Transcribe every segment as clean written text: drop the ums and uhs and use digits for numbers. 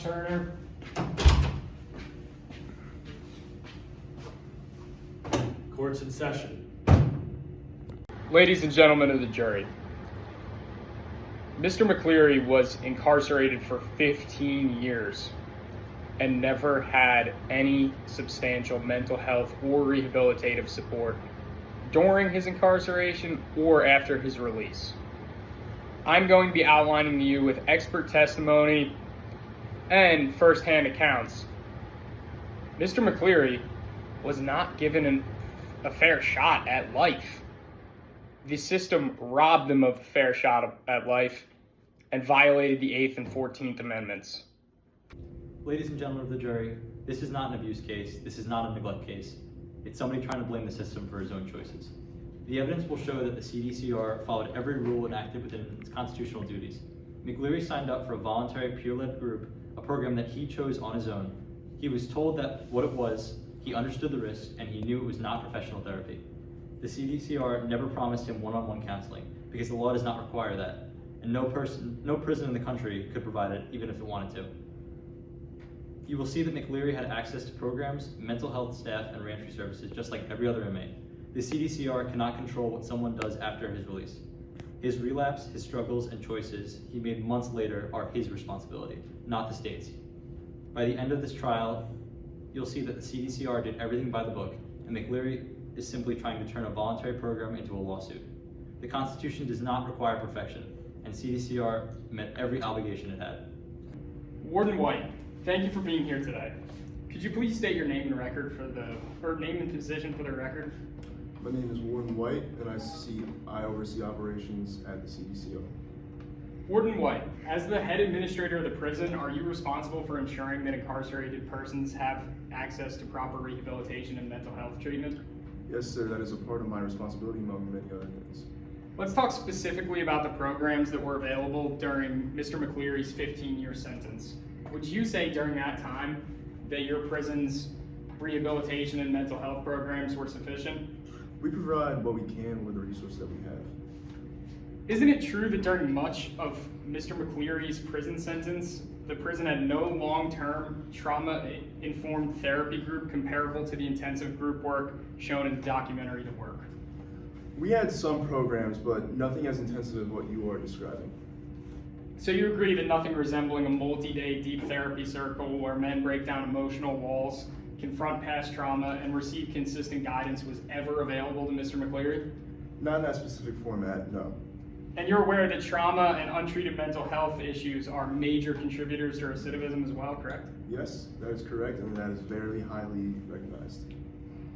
Turner. Court's in session. Ladies and gentlemen of the jury, Mr. McCleary was incarcerated for 15 years and never had any substantial mental health or rehabilitative support during his incarceration or after his release. I'm going to be outlining to you with expert testimony and firsthand accounts. Mr. McCleary was not given a fair shot at life. The system robbed him of a fair shot at life and violated the 8th and 14th Amendments. Ladies and gentlemen of the jury, this is not an abuse case. This is not a neglect case. It's somebody trying to blame the system for his own choices. The evidence will show that the CDCR followed every rule enacted within its constitutional duties. McCleary signed up for a voluntary peer-led group, a program that he chose on his own. He was told that what it was, he understood the risks, and he knew it was not professional therapy. The CDCR never promised him one-on-one counseling because the law does not require that, and no prison in the country could provide it even if it wanted to. You will see that McCleary had access to programs, mental health staff, and reentry services just like every other inmate. The CDCR cannot control what someone does after his release. His relapse, his struggles, and choices he made months later are his responsibility, not the state's. By the end of this trial, you'll see that the CDCR did everything by the book, and McCleary is simply trying to turn a voluntary program into a lawsuit. The Constitution does not require perfection, and CDCR met every obligation it had. Warden White, thank you for being here today. Could you please state your name and name and position for the record? My name is Warden White, and I oversee operations at the CDCR. Warden White, as the head administrator of the prison, are you responsible for ensuring that incarcerated persons have access to proper rehabilitation and mental health treatment? Yes, sir, that is a part of my responsibility among many other things. Let's talk specifically about the programs that were available during Mr. McCleary's 15-year sentence. Would you say during that time that your prison's rehabilitation and mental health programs were sufficient? We provide what we can with the resources that we have. Isn't it true that during much of Mr. McCleary's prison sentence, the prison had no long-term trauma-informed therapy group comparable to the intensive group work shown in the documentary The Work? We had some programs, but nothing as intensive as what you are describing. So you agree that nothing resembling a multi-day deep therapy circle where men break down emotional walls, confront past trauma, and receive consistent guidance was ever available to Mr. McCleary? Not in that specific format, no. And you're aware that trauma and untreated mental health issues are major contributors to recidivism as well, correct? Yes, that is correct, and that is very highly recognized.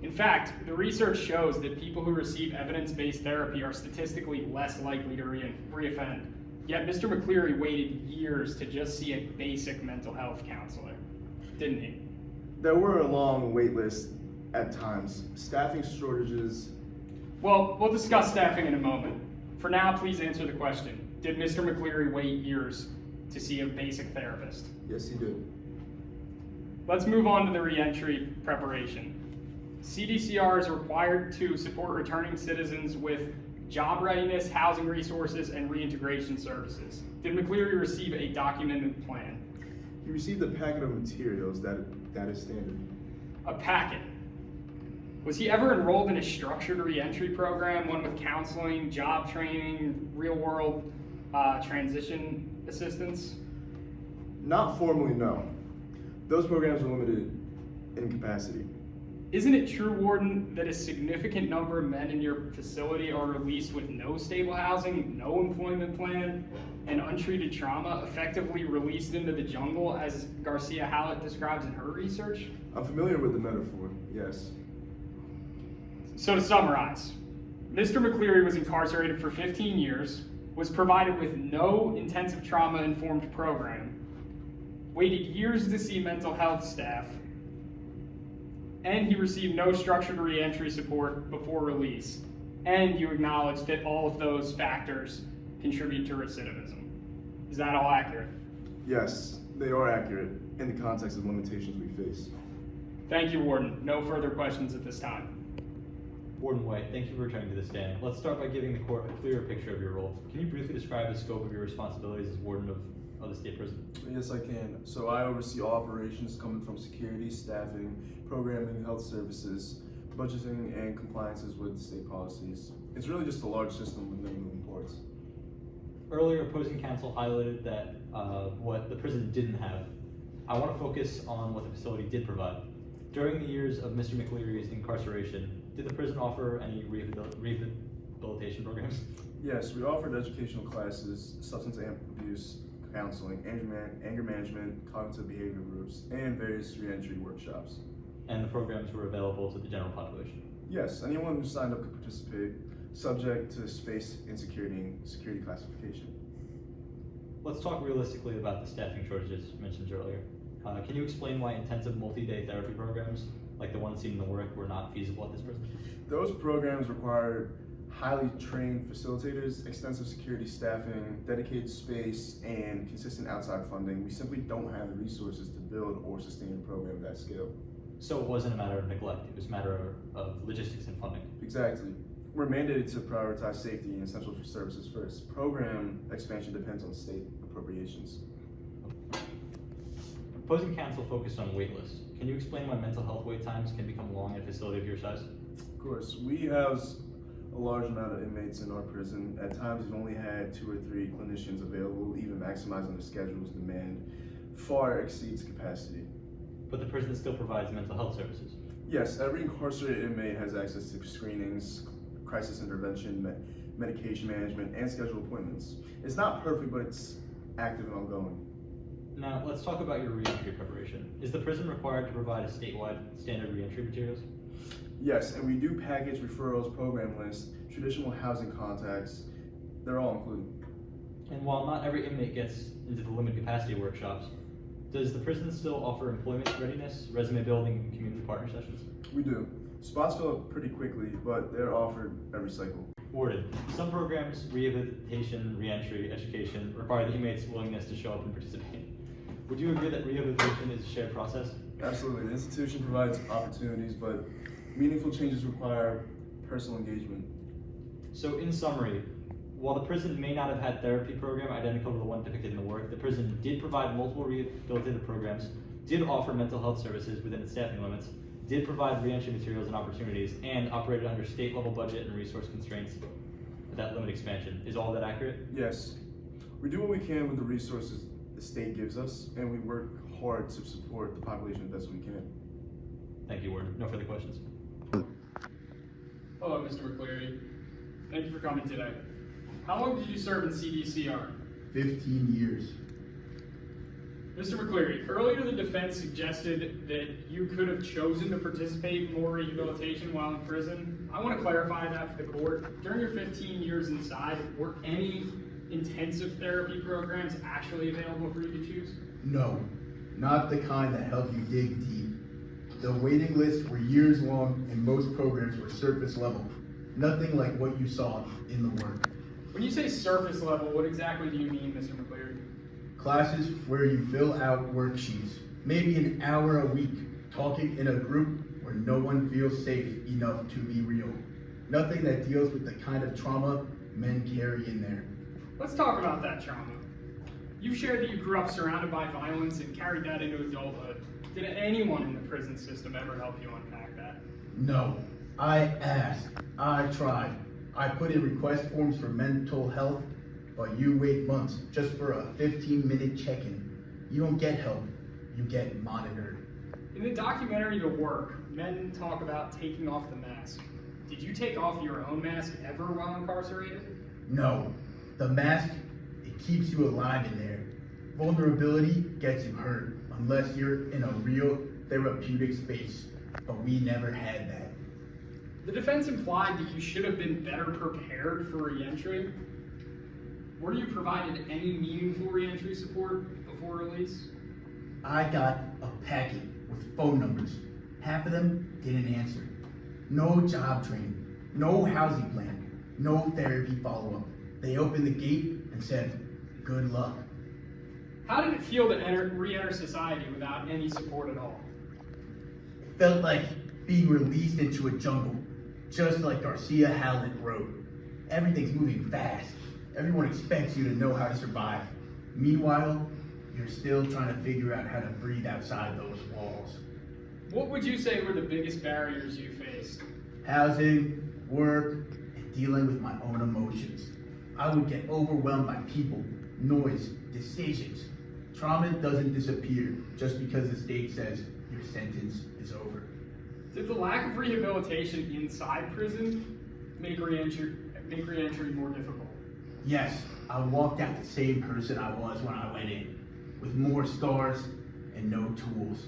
In fact, the research shows that people who receive evidence-based therapy are statistically less likely to reoffend. Yet Mr. McCleary waited years to just see a basic mental health counselor, didn't he? There were a long wait list at times. Staffing shortages. Well, we'll discuss staffing in a moment. For now, please answer the question. Did Mr. McCleary wait years to see a basic therapist? Yes, he did. Let's move on to the reentry preparation. CDCR is required to support returning citizens with job readiness, housing resources, and reintegration services. Did McCleary receive a documented plan? He received a packet of materials that is standard. A packet. Was he ever enrolled in a structured reentry program, one with counseling, job training, real-world transition assistance? Not formally, no. Those programs are limited in capacity. Isn't it true, Warden, that a significant number of men in your facility are released with no stable housing, no employment plan, and untreated trauma, effectively released into the jungle, as Garcia Hallett describes in her research? I'm familiar with the metaphor, yes. So to summarize, Mr. McCleary was incarcerated for 15 years, was provided with no intensive trauma-informed program, waited years to see mental health staff, and he received no structured reentry support before release. And you acknowledge that all of those factors contribute to recidivism. Is that all accurate? Yes, they are accurate in the context of limitations we face. Thank you, Warden. No further questions at this time. Warden White, thank you for returning to the stand. Let's start by giving the court a clearer picture of your role. Can you briefly describe the scope of your responsibilities as Warden of the state prison? Yes, I can. So I oversee all operations coming from security, staffing, programming, health services, budgeting, and compliances with state policies. It's really just a large system with many moving parts. Earlier, opposing counsel highlighted that what the prison didn't have. I want to focus on what the facility did provide. During the years of Mr. McCleary's incarceration, did the prison offer any rehabilitation programs? Yes, we offered educational classes, substance abuse counseling, anger management, cognitive behavior groups, and various reentry workshops. And the programs were available to the general population? Yes, anyone who signed up could participate, subject to space insecurity and security classification. Let's talk realistically about the staffing shortages mentioned earlier. Can you explain why intensive multi-day therapy programs, like the ones seen in the work, were not feasible at this prison? Those programs required highly trained facilitators, extensive security staffing, dedicated space, and consistent outside funding. We simply don't have the resources to build or sustain a program of that scale. So it wasn't a matter of neglect, it was a matter of logistics and funding. Exactly. We're mandated to prioritize safety and essential services first. Program expansion depends on state appropriations. Opposing counsel focused on wait lists. Can you explain why mental health wait times can become long in a facility of your size? Of course, we house a large amount of inmates in our prison. At times, we've only had 2 or 3 clinicians available. Even maximizing the schedule's demand far exceeds capacity. But the prison still provides mental health services. Yes, every incarcerated inmate has access to screenings, crisis intervention, medication management, and scheduled appointments. It's not perfect, but it's active and ongoing. Now, let's talk about your reentry preparation. Is the prison required to provide a statewide standard reentry materials? Yes, and we do package referrals, program lists, traditional housing contacts. They're all included. And while not every inmate gets into the limited capacity workshops, does the prison still offer employment readiness, resume building, and community partner sessions? We do. Spots fill up pretty quickly, but they're offered every cycle. Warden, some programs, rehabilitation, reentry, education, require the inmate's willingness to show up and participate. Would you agree that rehabilitation is a shared process? Absolutely. The institution provides opportunities, but meaningful changes require personal engagement. So in summary, while the prison may not have had therapy program identical to the one depicted in the work, the prison did provide multiple rehabilitative programs, did offer mental health services within its staffing limits, did provide reentry materials and opportunities, and operated under state level budget and resource constraints that limit expansion. Is all that accurate? Yes. We do what we can with the resources the state gives us, and we work hard to support the population the best we can. Thank you, Warden. No further questions. Hello, Mr. McCleary. Thank you for coming today. How long did you serve in CDCR? 15 years. Mr. McCleary, earlier the defense suggested that you could have chosen to participate in more rehabilitation while in prison. I want to clarify that for the court. During your 15 years inside, were any intensive therapy programs actually available for you to choose? No, not the kind that help you dig deep. The waiting lists were years long and most programs were surface level. Nothing like what you saw in the work. When you say surface level, what exactly do you mean, Mr. McCleary? Classes where you fill out worksheets, maybe an hour a week, talking in a group where no one feels safe enough to be real. Nothing that deals with the kind of trauma men carry in there. Let's talk about that trauma. You've shared that you grew up surrounded by violence and carried that into adulthood. Did anyone in the prison system ever help you unpack that? No, I asked, I tried. I put in request forms for mental health, but you wait months just for a 15-minute check-in. You don't get help, you get monitored. In the documentary The Work, men talk about taking off the mask. Did you take off your own mask ever while incarcerated? No, the mask, it keeps you alive in there. Vulnerability gets you hurt unless you're in a real therapeutic space, but we never had that. The defense implied that you should have been better prepared for reentry. Were you provided any meaningful reentry support before release? I got a packet with phone numbers. Half of them didn't answer. No job training, no housing plan, no therapy follow-up. They opened the gate and said, good luck. How did it feel to re-enter society without any support at all? It felt like being released into a jungle, just like Garcia Howlett wrote. Everything's moving fast. Everyone expects you to know how to survive. Meanwhile, you're still trying to figure out how to breathe outside those walls. What would you say were the biggest barriers you faced? Housing, work, and dealing with my own emotions. I would get overwhelmed by people, noise, decisions. Trauma doesn't disappear just because the state says your sentence is over. Did the lack of rehabilitation inside prison make re-entry more difficult? Yes, I walked out the same person I was when I went in, with more scars and no tools.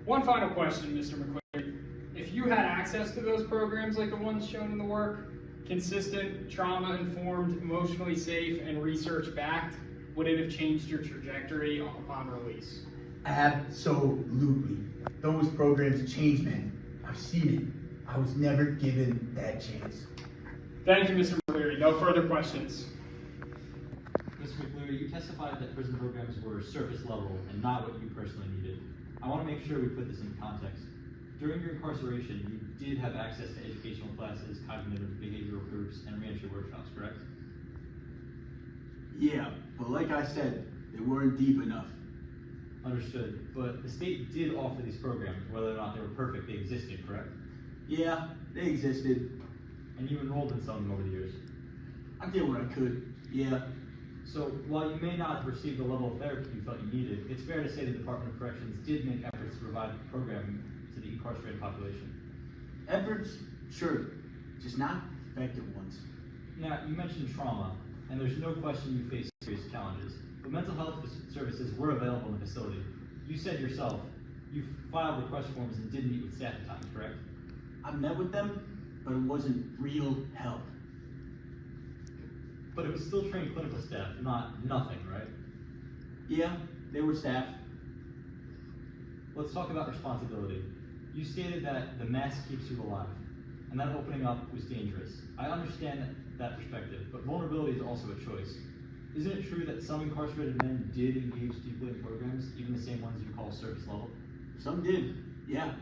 One final question, Mr. McCleary. If you had access to those programs like the ones shown in the work, consistent, trauma-informed, emotionally safe, and research-backed, would it have changed your trajectory upon release? Absolutely. Those programs changed, man. I've seen it. I was never given that chance. Thank you, Mr. McCleary. No further questions. Mr. McCleary, you testified that prison programs were surface level and not what you personally needed. I want to make sure we put this in context. During your incarceration, you did have access to educational classes, cognitive behavioral groups, and reentry workshops, correct? Yeah, but like I said, they weren't deep enough. Understood, but the state did offer these programs, whether or not they were perfect, they existed, correct? Yeah, they existed. And you enrolled in some of them over the years. I did what I could. Yeah. So while you may not have received the level of therapy you felt you needed, it's fair to say the Department of Corrections did make efforts to provide programming to the incarcerated population. Efforts, sure, just not effective ones. Now, you mentioned trauma, and there's no question you faced serious challenges, but mental health services were available in the facility. You said yourself, you filed request forms and did meet with staff at times, correct? I met with them, but it wasn't real help. But it was still trained clinical staff, not nothing, right? Yeah, they were staff. Let's talk about responsibility. You stated that the mask keeps you alive, and that opening up was dangerous. I understand that perspective, but vulnerability is also a choice. Isn't it true that some incarcerated men did engage deeply in programs, even the same ones you call surface level? Some did, yeah.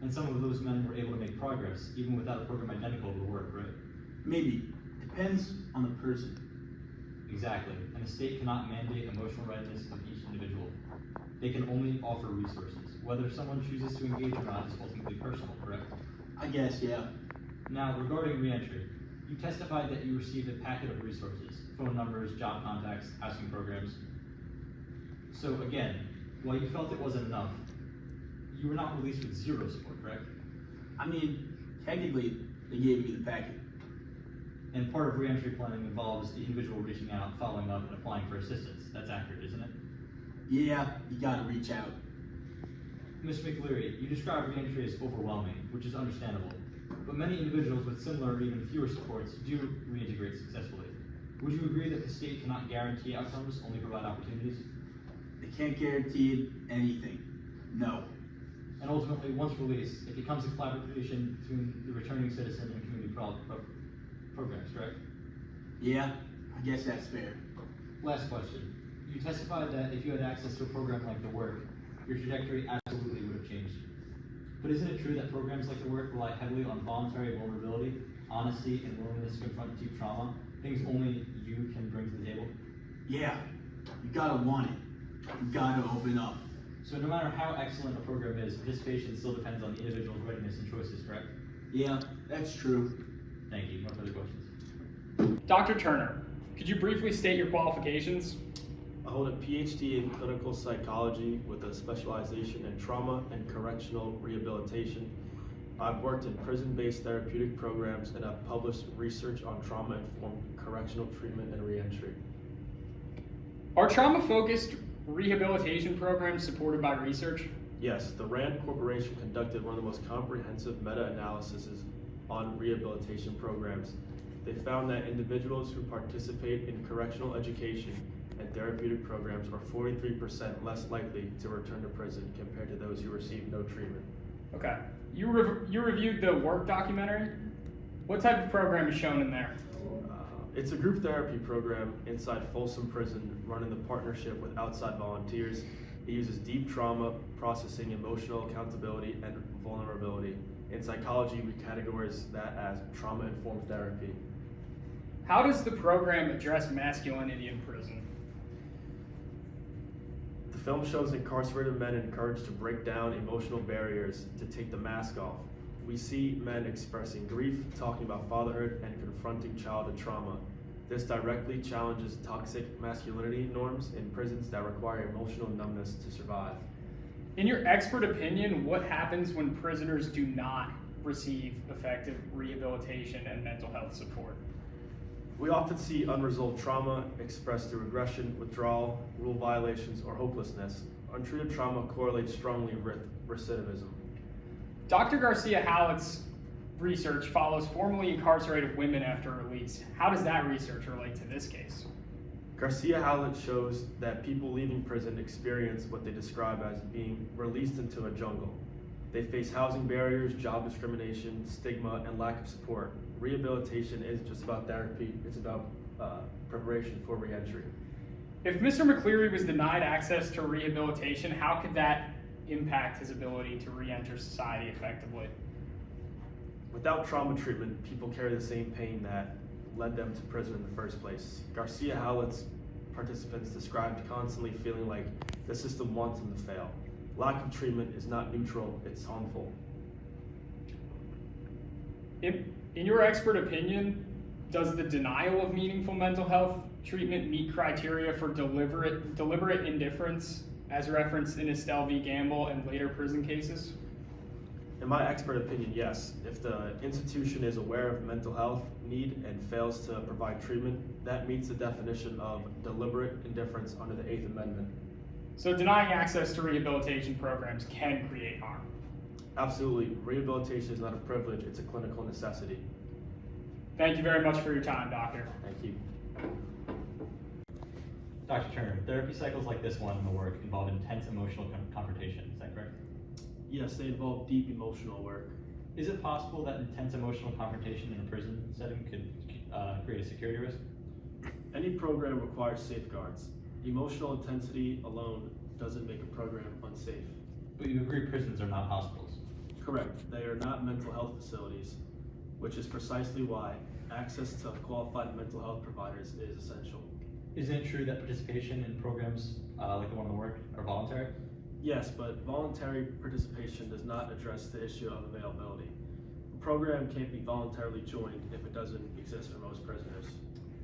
And some of those men were able to make progress, even without a program identical to the work, right? Maybe. Depends on the person. Exactly, and the state cannot mandate emotional readiness of each individual. They can only offer resources. Whether someone chooses to engage or not is ultimately personal, correct? I guess, yeah. Now, regarding reentry, you testified that you received a packet of resources, phone numbers, job contacts, housing programs. So again, while you felt it wasn't enough, you were not released with zero support, correct? I mean, technically, they gave me the packet. And part of reentry planning involves the individual reaching out, following up, and applying for assistance. That's accurate, isn't it? Yeah, you gotta reach out. Mr. McCleary, you described reentry as overwhelming, which is understandable. But many individuals with similar or even fewer supports do reintegrate successfully. Would you agree that the state cannot guarantee outcomes, only provide opportunities? They can't guarantee anything. No. And ultimately, once released, it becomes a collaboration between the returning citizen and community programs, correct? Yeah, I guess that's fair. Last question. You testified that if you had access to a program like the work, your trajectory absolutely would have changed. But isn't it true that programs like the work rely heavily on voluntary vulnerability, honesty, and willingness to confront deep trauma, things only you can bring to the table? Yeah, you gotta want it. You gotta open up. So no matter how excellent a program is, participation still depends on the individual's readiness and choices, correct? Yeah, that's true. Thank you. No further questions. Dr. Turner, could you briefly state your qualifications? I hold a PhD in clinical psychology with a specialization in trauma and correctional rehabilitation. I've worked in prison-based therapeutic programs and I've published research on trauma-informed correctional treatment and reentry. Are trauma-focused rehabilitation programs supported by research? Yes, the RAND Corporation conducted one of the most comprehensive meta-analyses on rehabilitation programs. They found that individuals who participate in correctional education and therapeutic programs are 43% less likely to return to prison compared to those who receive no treatment. Okay. You reviewed the work documentary? What type of program is shown in there? It's a group therapy program inside Folsom Prison run in the partnership with outside volunteers. It uses deep trauma, processing emotional accountability, and vulnerability. In psychology, we categorize that as trauma-informed therapy. How does the program address masculinity in prison? film shows incarcerated men encouraged to break down emotional barriers, to take the mask off. We see men expressing grief, talking about fatherhood, and confronting childhood trauma. This directly challenges toxic masculinity norms in prisons that require emotional numbness to survive. In your expert opinion, what happens when prisoners do not receive effective rehabilitation and mental health support? We often see unresolved trauma expressed through aggression, withdrawal, rule violations, or hopelessness. Untreated trauma correlates strongly with recidivism. Dr. Garcia Hallett's research follows formerly incarcerated women after release. How does that research relate to this case? Garcia Hallett shows that people leaving prison experience what they describe as being released into a jungle. They face housing barriers, job discrimination, stigma, and lack of support. Rehabilitation isn't just about therapy, it's about preparation for reentry. If Mr. McCleary was denied access to rehabilitation, how could that impact his ability to re-enter society effectively? Without trauma treatment, people carry the same pain that led them to prison in the first place. Garcia Hallett's participants described constantly feeling like the system wants them to fail. Lack of treatment is not neutral, it's harmful. In your expert opinion, does the denial of meaningful mental health treatment meet criteria for deliberate indifference as referenced in Estelle v. Gamble and later prison cases? In my expert opinion, yes. If the institution is aware of mental health need and fails to provide treatment, that meets the definition of deliberate indifference under the 8th Amendment. So denying access to rehabilitation programs can create harm. Absolutely. Rehabilitation is not a privilege, it's a clinical necessity. Thank you very much for your time, Doctor. Thank you. Dr. Turner, therapy cycles like this one in the work involve intense emotional confrontation, is that correct? Yes, they involve deep emotional work. Is it possible that intense emotional confrontation in a prison setting could create a security risk? Any program requires safeguards. Emotional intensity alone doesn't make a program unsafe. But you agree prisons are not hospitals? Correct. They are not mental health facilities, which is precisely why access to qualified mental health providers is essential. Isn't it true that participation in programs like the one in the work are voluntary? Yes, but voluntary participation does not address the issue of availability. A program can't be voluntarily joined if it doesn't exist for most prisoners.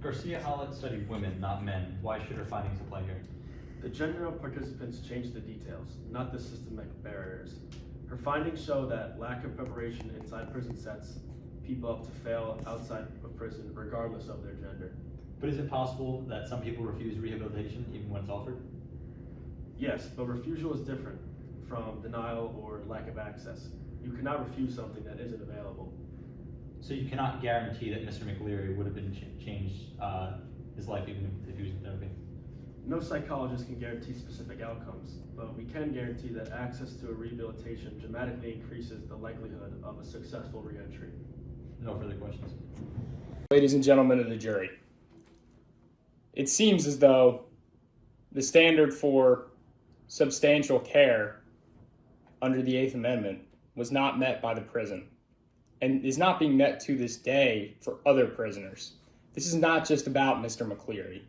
Garcia Hallett studied women, not men. Why should her findings apply here? The gender of participants changed the details, not the systemic barriers. Her findings show that lack of preparation inside prison sets people up to fail outside of prison regardless of their gender. But is it possible that some people refuse rehabilitation even when it's offered? Yes, but refusal is different from denial or lack of access. You cannot refuse something that isn't available. So you cannot guarantee that Mr. McCleary would have been changed his life even if he was in therapy? No psychologist can guarantee specific outcomes, but we can guarantee that access to a rehabilitation dramatically increases the likelihood of a successful reentry. No further questions. Ladies and gentlemen of the jury, it seems as though the standard for substantial care under the 8th Amendment was not met by the prison and is not being met to this day for other prisoners. This is not just about Mr. McCleary.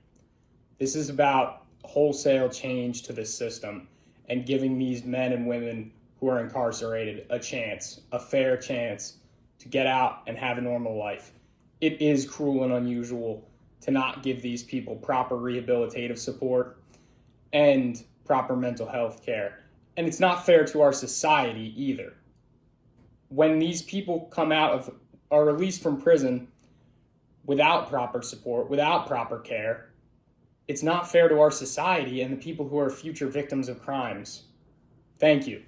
This is about wholesale change to this system and giving these men and women who are incarcerated a chance, a fair chance to get out and have a normal life. It is cruel and unusual to not give these people proper rehabilitative support and proper mental health care. And it's not fair to our society either. When these people are released from prison without proper support, without proper care, it's not fair to our society and the people who are future victims of crimes. Thank you.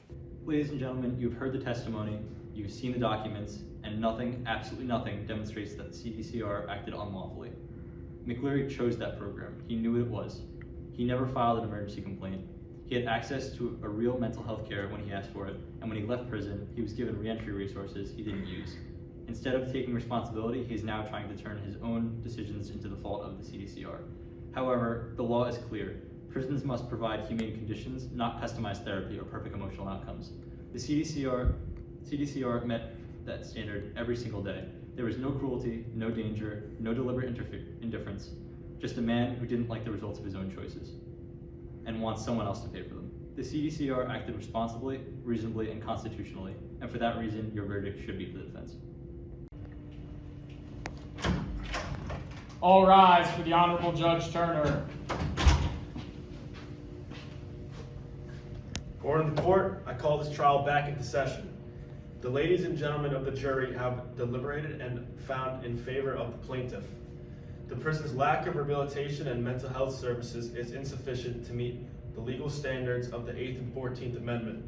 Ladies and gentlemen, you've heard the testimony, you've seen the documents, and nothing, absolutely nothing, demonstrates that the CDCR acted unlawfully. McCleary chose that program. He knew what it was. He never filed an emergency complaint. He had access to a real mental health care when he asked for it, and when he left prison, he was given reentry resources he didn't use. Instead of taking responsibility, he is now trying to turn his own decisions into the fault of the CDCR. However, the law is clear. Prisons must provide humane conditions, not customized therapy or perfect emotional outcomes. The CDCR met that standard every single day. There was no cruelty, no danger, no deliberate indifference, just a man who didn't like the results of his own choices. and wants someone else to pay for them. The CDCR acted responsibly, reasonably, and constitutionally, and for that reason, your verdict should be for the defense. All rise for the Honorable Judge Turner. Order of the court, I call this trial back into session. The ladies and gentlemen of the jury have deliberated and found in favor of the plaintiff. The prison's lack of rehabilitation and mental health services is insufficient to meet the legal standards of the 8th and 14th Amendment.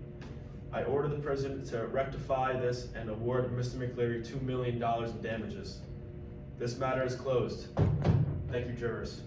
I order the prison to rectify this and award Mr. McCleary $2 million in damages. This matter is closed. Thank you, jurors.